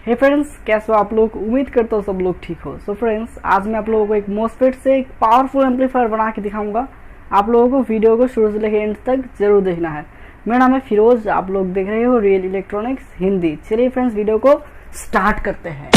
हे friends, कैसे हो आप लोग? उम्मीद करता हूँ सब लोग ठीक हो। सो फ्रेंड्स, आज मैं आप लोगों को एक मोसफेट से एक पावरफुल एम्पलीफायर बना के दिखाऊंगा। आप लोगों को वीडियो को शुरू से लेकर एंड तक जरूर देखना है। मेरा नाम है फिरोज, आप लोग देख रहे हो रियल इलेक्ट्रॉनिक्स हिंदी। चलिए फ्रेंड्स, वीडियो को स्टार्ट करते हैं।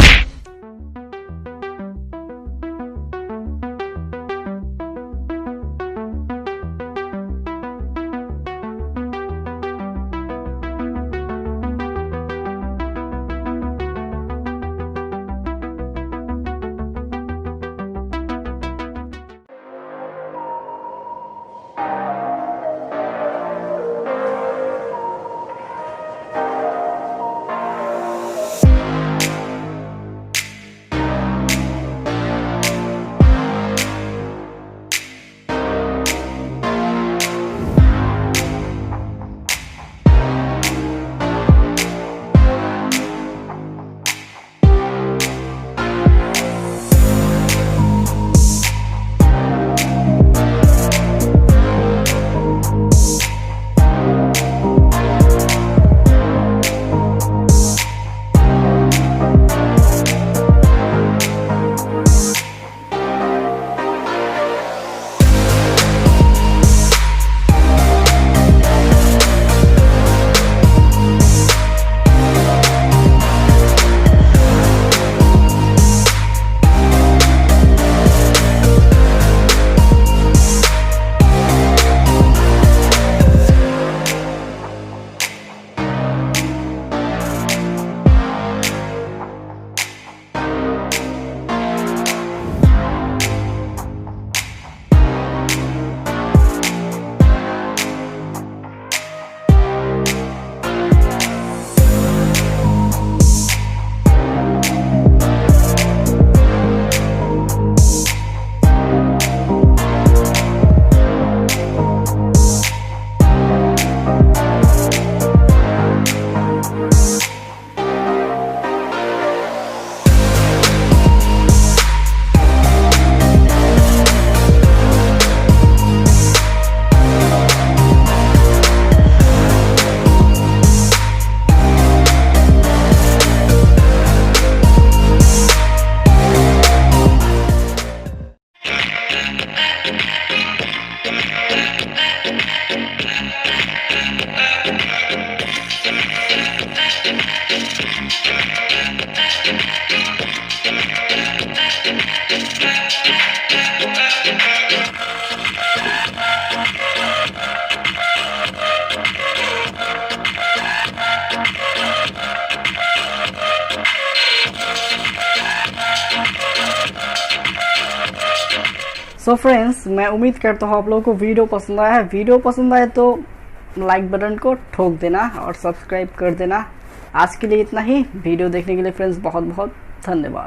सो फ्रेंड्स, मैं उम्मीद करता हूँ आप लोगों को वीडियो पसंद आया है। वीडियो पसंद आए तो लाइक बटन को ठोक देना और सब्सक्राइब कर देना। आज के लिए इतना ही। वीडियो देखने के लिए फ्रेंड्स बहुत बहुत धन्यवाद।